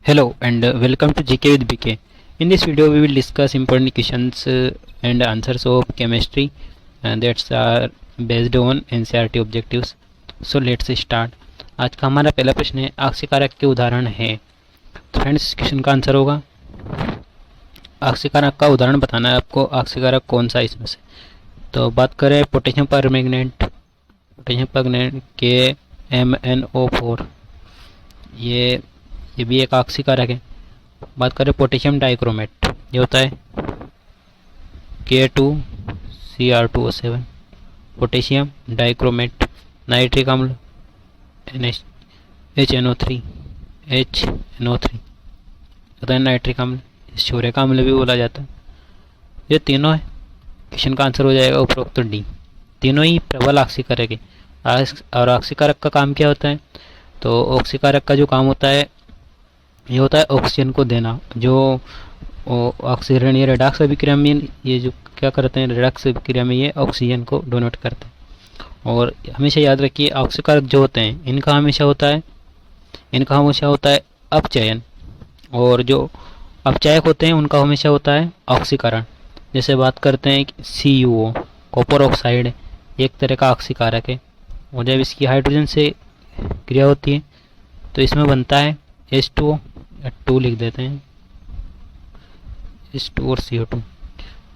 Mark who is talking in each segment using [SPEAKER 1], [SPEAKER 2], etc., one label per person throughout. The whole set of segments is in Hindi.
[SPEAKER 1] Hello and welcome to GK with BK. In this video, we will discuss important questions and answers of chemistry, and that's are based on NCERT objectives. So let's start. आज का हमारा पहला प्रश्न है, आक्सीकारक के उदाहरण है। तो फ्रेंड्स, इस क्वेश्चन का आंसर होगा आक्सीकारक का उदाहरण बताना है आपको। आक्सीकारक कौन सा इसमें से? तो बात करें पोटेशियम परमैंगनेट, के MnO4, ये भी एक आक्सीकारक है। बात करें पोटेशियम डाइक्रोमेट, ये होता है K2Cr2O7, पोटेशियम डाइक्रोमेट। नाइट्रिक अम्ल HNO3 होता है नाइट्रिक अम्ल, सूर्य का अम्ल भी बोला जाता है। ये तीनों है। क्वेश्चन का आंसर हो जाएगा उपरोक्त डी। तीनों ही प्रबल आक्सीकारक है। और आक्सीकारक का काम क्या होता है? तो ऑक्सीकारक का जो काम होता है, ये होता है ऑक्सीजन को देना। जो ऑक्सीजन ये रेडॉक्स अभिक्रिया में ये जो क्या करते हैं, रेडॉक्स अभिक्रिया में ये ऑक्सीजन को डोनेट करते हैं। और हमेशा याद रखिए, ऑक्सीकारक जो होते हैं इनका हमेशा होता है अपचयन, और जो अपचायक होते हैं उनका हमेशा होता है ऑक्सीकरण। जैसे बात करते हैं CuO, कॉपर ऑक्साइड, एक तरह का ऑक्सीकारक है। और जब इसकी हाइड्रोजन से क्रिया होती है तो इसमें बनता है H2O, 2 लिख देते हैं, H2 और CO2,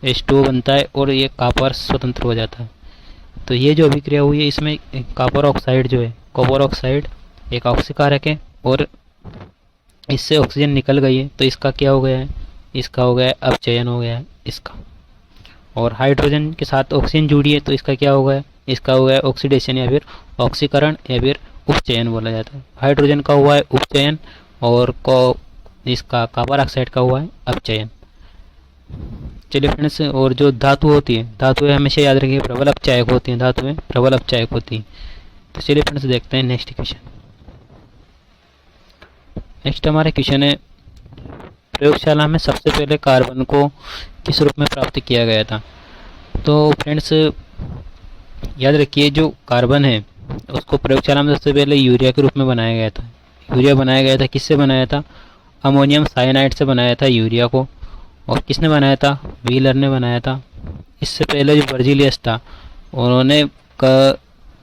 [SPEAKER 1] H2O बनता है और ये कॉपर स्वतंत्र हो जाता है। तो ये जो अभिक्रिया हुई है इसमें कॉपर ऑक्साइड जो है, कॉपर ऑक्साइड एक ऑक्सीकारक है और इससे ऑक्सीजन निकल गई है, तो इसका क्या हो गया है? इसका हो गया है अपचयन हो गया है इसका। और हाइड्रोजन के साथ ऑक्सीजन जुड़ी है तो इसका क्या हो गया? इसका हो गया ऑक्सीडेशन या फिर ऑक्सीकरण या फिर उपचयन बोला जाता है। हाइड्रोजन का हुआ है उपचयन और इसका कॉपर ऑक्साइड का हुआ है अपचयन। चलिए फ्रेंड्स, और जो धातु होती है, धातुएं हमेशा याद रखिए प्रबल अपचायक होती हैं, धातुएं प्रबल अपचायक होती हैं। तो चलिए फ्रेंड्स देखते हैं नेक्स्ट क्वेश्चन। नेक्स्ट हमारा क्वेश्चन है, प्रयोगशाला में सबसे पहले कार्बन को किस रूप में प्राप्त किया गया था? तो फ्रेंड्स याद रखिए, जो कार्बन है उसको प्रयोगशाला में सबसे पहले यूरिया के रूप में बनाया गया था। यूरिया बनाया गया था, किससे बनाया था? अमोनियम साइनाइड से बनाया था यूरिया को। और किसने बनाया था? व्हीलर ने बनाया था। इससे पहले जो बर्जीलियस था,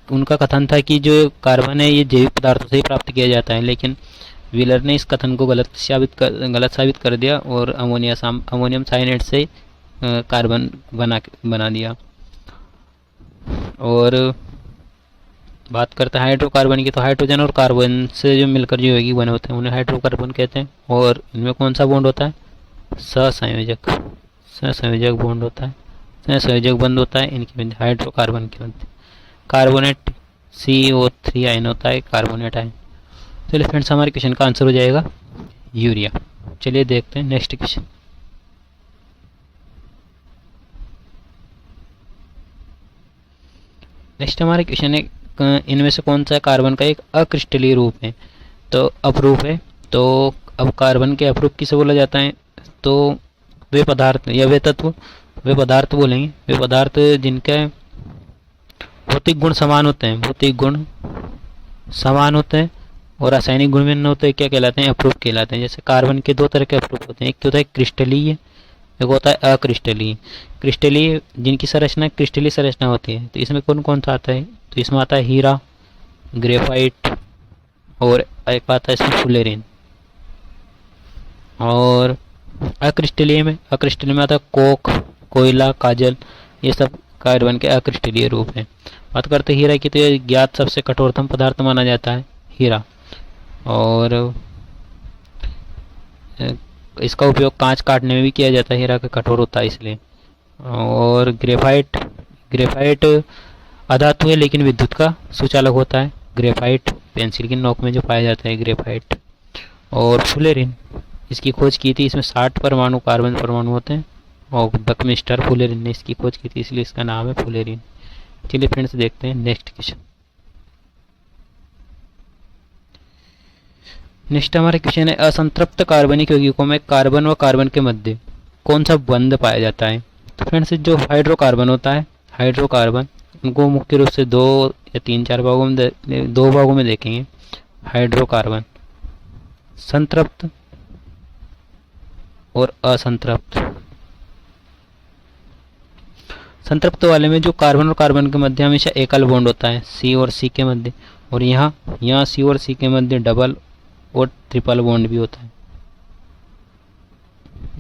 [SPEAKER 1] उनका कथन था कि जो कार्बन है ये जैविक पदार्थों से ही प्राप्त किया जाता है, लेकिन व्हीलर ने इस कथन को गलत साबित कर दिया और अमोनियम साइनाइड से कार्बन बना दिया। और बात करते हैं हाइड्रोकार्बन की, तो हाइड्रोजन और कार्बन से जो मिलकर जो यौगिक बने होते हैं उन्हें हाइड्रोकार्बन कहते हैं। और इनमें कौन सा बॉन्ड होता है? सहसंयोजक बॉन्ड होता है, सहसंयोजक बंध होता है इनकी हाइड्रोकार्बन की बनती है। कार्बोनेट CO3 आयन होता है, कार्बोनेट आयन। चलिए फ्रेंड्स, हमारे क्वेश्चन का आंसर हो जाएगा यूरिया। चलिए देखते हैं नेक्स्ट क्वेश्चन। नेक्स्ट हमारे क्वेश्चन है, इनमें से कौन सा कार्बन का एक अक्रिस्टलीय रूप है? तो अपरूप है। तो अब कार्बन के अपरूप किसे बोला जाता है? तो वे पदार्थ या वे पदार्थ बोलेंगे, वे पदार्थ जिनके भौतिक गुण समान होते हैं और रासायनिक गुण भिन्न होते हैं, क्या कहलाते हैं? अपरूप कहलाते हैं। जैसे कार्बन के दो तरह के अपरूप होते हैं, एक होता है क्रिस्टलीय, एक होता है अक्रिस्टलीय। क्रिस्टलीय जिनकी संरचना क्रिस्टलीय संरचना होती है, तो इसमें कौन कौन सा आता है? तो इसमें आता है हीरा, ग्रेफाइट, और एक आता है इसमें फुलेरिन। और अक्रिस्टलीय में आता है कोक, कोयला, काजल, ये सब कार्बन के अक्रिस्टलीय रूप हैं। बात करते हैं हीरा की, तो ये ज्ञात सबसे कठोरतम पदार्थ माना जाता है हीरा। और इसका उपयोग कांच काटने में भी किया जाता है, हीरा का कठोर होता है इसलिए। और ग्रेफाइट अधातु है लेकिन विद्युत का सुचालक होता है। ग्रेफाइट पेंसिल की नोक में जो पाया जाता है ग्रेफाइट। और फुलेरिन, इसकी खोज की थी, इसमें 60 परमाणु कार्बन परमाणु होते हैं और बकमिस्टर फुलेरिन ने इसकी खोज की थी, इसलिए इसका नाम है फुलेरिन। चलिए फ्रेंड्स देखते हैं नेक्स्ट क्वेश्चन। नेक्स्ट हमारा क्वेश्चन है, असंतृप्त कार्बनिक यौगिकों में कार्बन व कार्बन के मध्य कौन सा बंध पाया जाता है? तो फ्रेंड्स, जो हाइड्रोकार्बन होता है, हाइड्रोकार्बन, उनको मुख्य रूप से 2 या 3-4 भागों में देखेंगे। हाइड्रोकार्बन संतृप्त और असंतृप्त। संतृप्त वाले में जो कार्बन और कार्बन के मध्य हमेशा एकल बॉन्ड होता है, सी और सी के मध्य, और यहाँ सी और सी के मध्य डबल और ट्रिपल बॉन्ड भी होता है।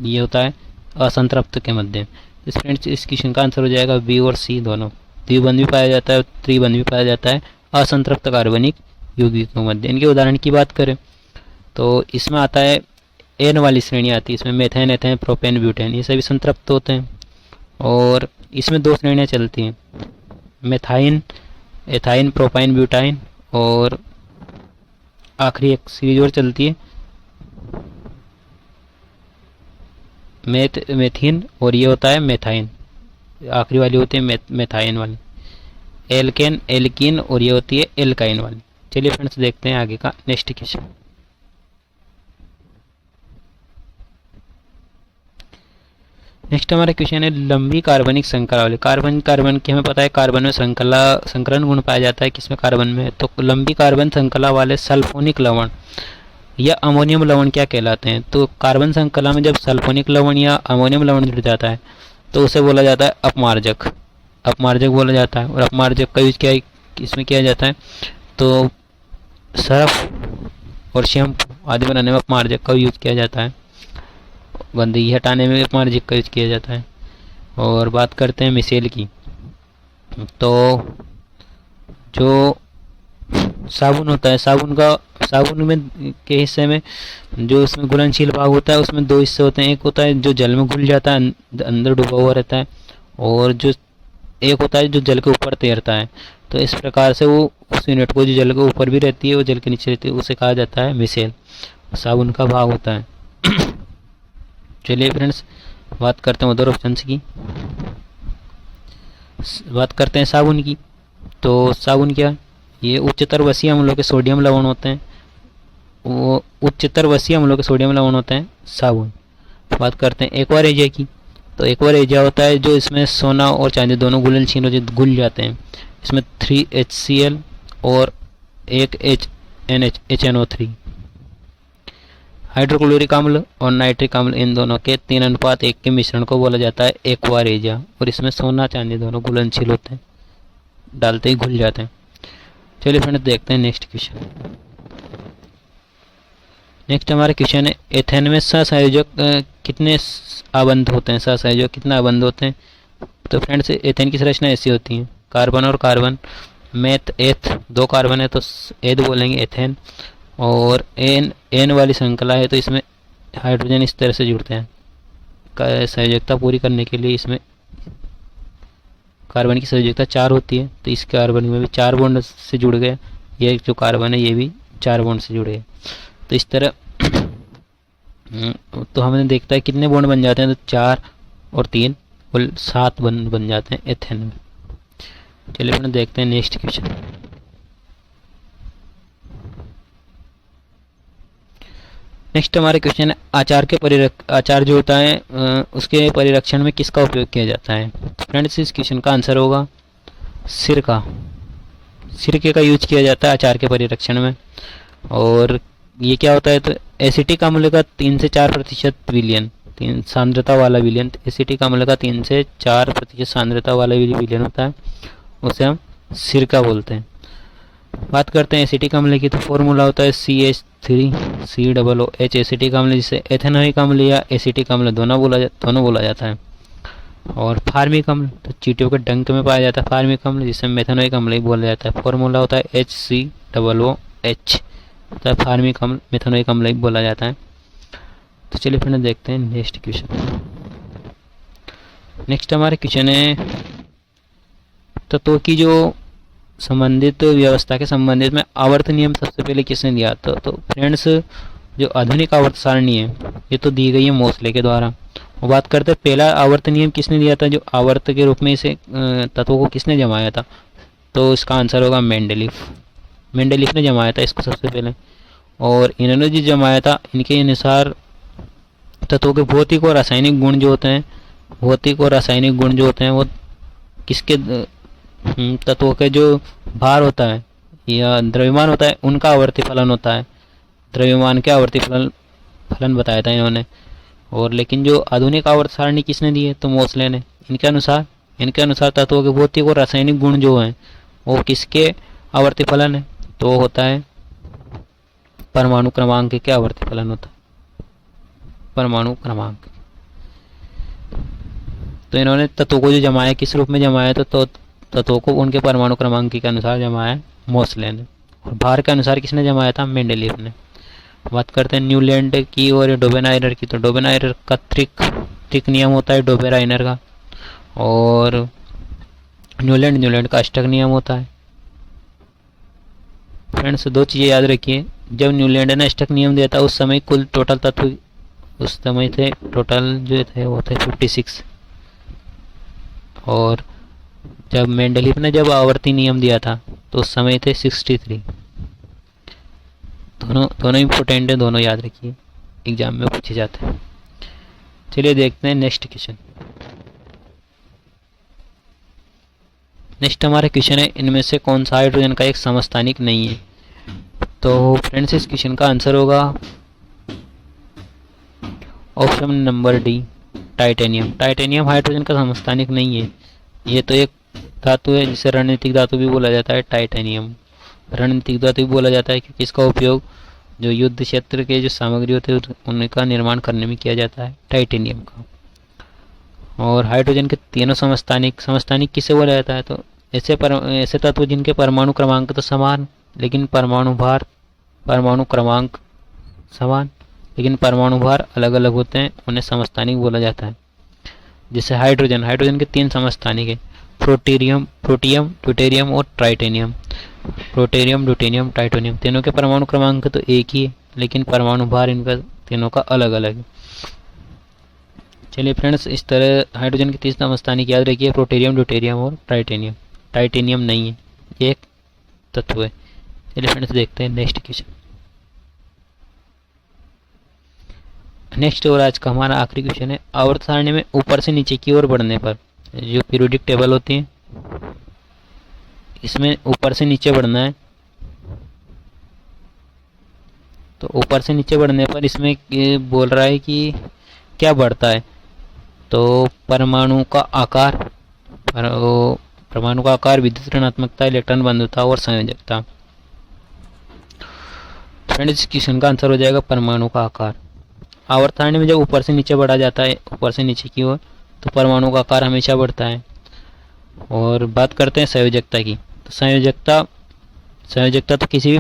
[SPEAKER 1] ये होता है असंतृप्त के मध्य। इस फ्रेंड्स इस क्वेश्चन का आंसर हो जाएगा बी और सी दोनों। द्विबंध भी पाया जाता है और त्रिबंध भी पाया जाता है असंतृप्त कार्बनिक यौगिकों के मध्य। इनके उदाहरण की बात करें तो इसमें आता है एन वाली श्रेणी आती है, इसमें मेथेन, एथेन, प्रोपेन, ब्यूटेन, ये सभी संतृप्त होते हैं। और इसमें दो श्रेणियाँ चलती हैं, मेथाइन, एथाइन, प्रोपाइन, ब्यूटाइन, और आखिरी एक सीरीज और चलती है मेथिन, और ये होता है मेथाइन। आखिरी वाली होती है मेथाइन वाली, एल्केन, एल्कीन, और ये होती है एल्काइन वाली। चलिए फ्रेंड्स देखते हैं आगे का नेक्स्ट क्वेश्चन। नेक्स्ट हमारा क्वेश्चन है लंबी कार्बनिक श्रृंखला। कार्बन की हमें पता है कार्बन में संकलन गुण पाया जाता है, किसमें कार्बन में, तो लंबी कार्बन श्रृंखला वाले सल्फोनिक लवण या अमोनियम लवण क्या कहलाते हैं। तो कार्बन श्रृंखला में जब सल्फोनिक लवण या अमोनियम लवण जुड़ जाता है तो उसे बोला जाता है अपमार्जक बोला जाता है। और अपमार्जक का यूज क्या इसमें किया जाता है, तो सर्फ और शैम्पू आदि बनाने में अपमार्जक का यूज किया जाता है, गंदगी हटाने में अपमार्जक का यूज किया जाता है। और बात करते हैं मिसेल की, तो जो साबुन होता है, साबुन में के हिस्से में जो इसमें घुलनशील भाग होता है उसमें दो हिस्से होते हैं, एक होता है जो जल में घुल जाता है, अंदर डूबा हुआ रहता है, और जो एक होता है जो जल के ऊपर तैरता है। तो इस प्रकार से वो उस यूनिट को जो जल के ऊपर भी रहती है और जल के नीचे रहती है उसे कहा जाता है मिसेल, साबुन का भाग होता है। चलिए फ्रेंड्स बात करते हैं अदर ऑप्शंस की। बात करते हैं साबुन की, तो साबुन क्या, ये उच्चतर वसीय अम्लों के सोडियम लवण होते हैं, वो उच्चतर वसीय अम्लों के सोडियम लवण होते हैं साबुन। बात करते हैं एक्वा रेजिया की, तो एक्वा रेजिया होता है जो इसमें सोना और चांदी दोनों घुलनशील घुल जाते हैं, इसमें 3 HCl और एक HNO3। हाइड्रोक्लोरिक अम्ल और नाइट्रिक अम्ल इन दोनों के 3:1 के मिश्रण को बोला जाता है एक्वा रेजिया, और इसमें सोना चांदी दोनों घुलनशील होते हैं, डालते ही घुल जाते हैं। चलिए फ्रेंड्स देखते हैं नेक्स्ट क्वेश्चन। नेक्स्ट हमारा क्वेश्चन है एथेन में सहसंयोजक कितने आबंध होते हैं, सहसंयोजक कितना आबंध होते हैं। तो फ्रेंड्स एथेन की संरचना ऐसी होती है, कार्बन और कार्बन, मेथ एथ, दो कार्बन है तो एथ बोलेंगे एथेन, और एन वाली श्रृंखला है तो इसमें हाइड्रोजन इस तरह से जुड़ते हैं। संयोजकता पूरी करने के लिए इसमें कार्बन की संयोजकता 4 होती है, तो इस कार्बन में भी 4 बॉन्ड से जुड़ गए, ये जो कार्बन है ये भी 4 बॉन्ड से जुड़े हैं। तो इस तरह तो हमने देखता है कितने बॉन्ड बन जाते हैं, तो 4 और 3 कुल 7 बॉन्ड बन जाते हैं एथेन में। चलिए अपने देखते हैं नेक्स्ट क्वेश्चन। नेक्स्ट हमारे क्वेश्चन है आचार जो होता है उसके परिरक्षण में किसका उपयोग किया जाता है। फ्रेंड्स इस क्वेश्चन का आंसर होगा सिरके का यूज किया जाता है अचार के परिरक्षण में। और ये क्या होता है, तो एसिटिक अम्ल का 3 से 4% विलयन, सांद्रता वाला विलयन, एसिटिक अम्ल का 3 से 4% सांद्रता वाला विलयन होता है, उसे हम सिरका बोलते हैं। बात करते हैं एसिटिक अम्ल की, तो फॉर्मूला होता है CH3COOH एसिटिक अम्ल, जिसे एथेनोइक अम्ल या एसिटिक अम्ल दोनों बोला जाता है। और फार्मिक अम्ल तो चींटियों के डंक में पाया जाता है फार्मिक अम्ल, जिसे मेथेनोइक अम्ल ही बोला जाता है। फॉर्मूला होता है HCOOH, तो फार्मिक अम्ल मेथेनोइक अम्ल ही बोला जाता है। तो चलिए फिर देखते हैं नेक्स्ट क्वेश्चन। नेक्स्ट हमारे क्वेश्चन है तत्वों की जो संबंधित व्यवस्था के संबंधित में आवर्त नियम सबसे पहले किसने दिया। तो फ्रेंड्स जो आधुनिक आवर्त सारणी है ये तो दी गई है मोसले के द्वारा। वो बात करते हैं पहला आवर्त नियम किसने दिया था, जो आवर्त के रूप में इसे तत्वों को किसने जमाया था, तो इसका आंसर होगा मेंडेलीफ ने जमाया था इसको सबसे पहले। और इन्होंने जो जमाया था इनके अनुसार तत्वों के भौतिक और रासायनिक गुण जो होते हैं वो किसके तत्वों के जो भार होता है या द्रव्यमान होता है उनका आवर्ती फलन होता है। द्रव्यमान के आवर्ती फलन बताया था इन्होंने। और लेकिन जो आधुनिक आवर्त सारणी किसने दी है, तो मोसले ने। इनके अनुसार तत्वों के भौतिक और रासायनिक गुण जो हैं वो किसके आवर्ती फलन है, तो वो होता है परमाणु क्रमांक के आवर्ती फलन होता है, परमाणु क्रमांक। तो इन्होंने तत्वों को जो जमाया किस रूप में जमाया, तो तत्वों को उनके परमाणु क्रमांक के अनुसार जमाया मोसले ने। और भार के अनुसार किसने जमाया था, मेंडेलीव ने। बात करते हैं न्यूलैंड की और डोबेनाइनर की। तो डोबेनाइनर का त्रिक नियम होता है डोबेनाइनर का, और न्यूलैंड का अष्टक नियम होता है। फ्रेंड्स, दो चीज़ें याद रखिए, जब न्यूलैंड ने अष्टक नियम दिया था उस समय कुल टोटल तत्व उस समय थे टोटल जो थे वो थे 56, और जब मेंडलीव ने जब आवर्ती नियम दिया था तो उस समय थे 63। दोनों इंपॉर्टेंट है, दोनों याद रखिए, एग्जाम में पूछे जाते हैं। चलिए देखते हैं नेक्स्ट क्वेश्चन। नेक्स्ट हमारा क्वेश्चन है, इनमें से कौन सा हाइड्रोजन का एक समस्थानिक नहीं है। तो फ्रेंड्स, इस क्वेश्चन का आंसर होगा option number D, titanium. Titanium hydrogen का समस्थानिक नहीं है। ये तो एक धातु है जिसे रणनीतिक धातु भी बोला जाता है। टाइटेनियम रणनीतिक धातु भी बोला जाता है क्योंकि इसका उपयोग जो युद्ध क्षेत्र के जो सामग्री होते हैं उनका निर्माण करने में किया जाता है, टाइटेनियम का। और हाइड्रोजन के तीनों समस्थानिक किसे बोला जाता है, तो ऐसे तत्व जिनके परमाणु क्रमांक तो समान लेकिन परमाणु क्रमांक समान लेकिन परमाणु भार अलग अलग होते हैं, उन्हें समस्थानिक बोला जाता है। जैसे हाइड्रोजन के 3 समस्थानिक है, प्रोटीरियम, ड्यूटेरियम और ट्राइटेनियम। प्रोटेरियम, ड्यूटेरियम, ट्राइटेनियम तीनों के परमाणु क्रमांक तो एक ही है लेकिन परमाणु भार इनका तीनों का अलग अलग है। चलिए फ्रेंड्स, इस तरह हाइड्रोजन के 3 समस्थानिक याद रखिए, प्रोटेरियम, ड्यूटेरियम और ट्राइटेनियम। टाइटेनियम नहीं है, ये एक तत्व है। चलिए फ्रेंड्स, देखते हैं नेक्स्ट क्वेश्चन। नेक्स्ट और आज का हमारा आखिरी क्वेश्चन है, आवर्त सारणी में ऊपर से नीचे की ओर बढ़ने पर जो पीरियोडिक टेबल होती है इसमें ऊपर से नीचे बढ़ना है। तो ऊपर से नीचे बढ़ने पर इसमें बोल रहा है कि क्या बढ़ता है, तो परमाणु का आकार, विद्युत ऋणात्मकता, इलेक्ट्रॉन बंधुता और संयोजकता। फ्रेंड्स, इस क्वेश्चन का आंसर हो जाएगा परमाणु का आकार। आवर्त सारणी में जब ऊपर से नीचे बढ़ा जाता है, ऊपर से नीचे की ओर, तो परमाणु का आकार हमेशा बढ़ता है। और बात करते हैं संयोजकता की, तो संयोजकता तो किसी भी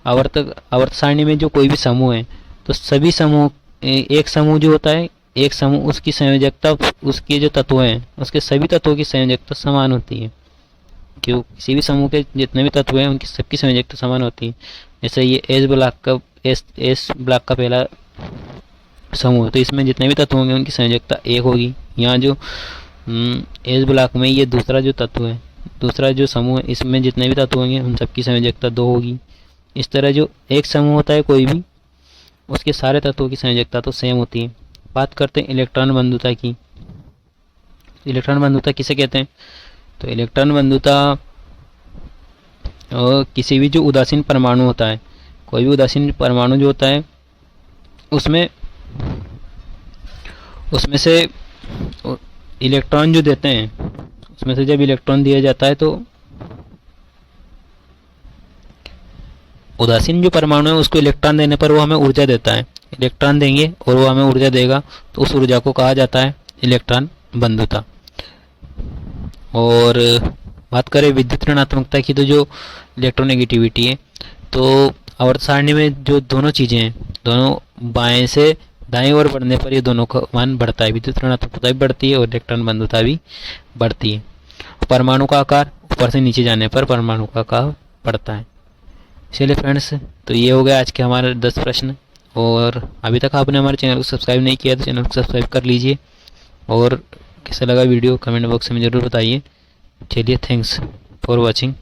[SPEAKER 1] आवर्त सारणी में जो कोई भी समूह है, तो सभी समूह, एक समूह जो होता है, एक समूह उसकी संयोजकता, उसके जो तत्व हैं उसके सभी तत्वों की संयोजकता समान होती है। क्यों, किसी भी समूह के जितने भी तत्व हैं उनकी सबकी संयोजकता समान होती है। जैसे ये एस ब्लॉक का पहला समूह है, तो इसमें जितने भी तत्व होंगे उनकी संयोजकता 1 होगी। यहाँ जो एस ब्लॉक में ये दूसरा जो तत्व है, दूसरा जो समूह है, इसमें जितने भी तत्व होंगे उन सबकी संयोजकता 2 होगी। इस तरह जो एक समूह होता है कोई भी, उसके सारे तत्वों की संयोजकता तो सेम होती है। बात करते हैं इलेक्ट्रॉन बंधुता की। इलेक्ट्रॉन बंधुता किसे कहते हैं, तो इलेक्ट्रॉन बंधुता किसी भी जो उदासीन परमाणु होता है, कोई भी उदासीन परमाणु जो होता है उसमें से इलेक्ट्रॉन जो देते हैं, उसमें से जब इलेक्ट्रॉन दिया जाता है तो उदासीन जो परमाणु है उसको इलेक्ट्रॉन देने पर वो हमें ऊर्जा देता है। इलेक्ट्रॉन देंगे और वो हमें ऊर्जा देगा, तो उस ऊर्जा को कहा जाता है इलेक्ट्रॉन बंधुता। और बात करें विद्युत ऋणात्मकता की, तो जो इलेक्ट्रोनेगेटिविटी है, तो आवर्त सारणी में जो दोनों चीज़ें हैं, दोनों बाएं से दाएं ओर बढ़ने पर ये दोनों का मान बढ़ता है, विद्युत ऋणात्मकता भी बढ़ती है और इलेक्ट्रॉन बंधुता भी बढ़ती है। परमाणु का आकार ऊपर से नीचे जाने पर परमाणु का आकार बढ़ता है। चलिए फ्रेंड्स, तो ये हो गया आज के हमारे 10 प्रश्न। और अभी तक आपने हमारे चैनल को सब्सक्राइब नहीं किया तो चैनल को सब्सक्राइब कर लीजिए, और कैसा लगा वीडियो कमेंट बॉक्स में ज़रूर बताइए। चलिए, थैंक्स फॉर वॉचिंग।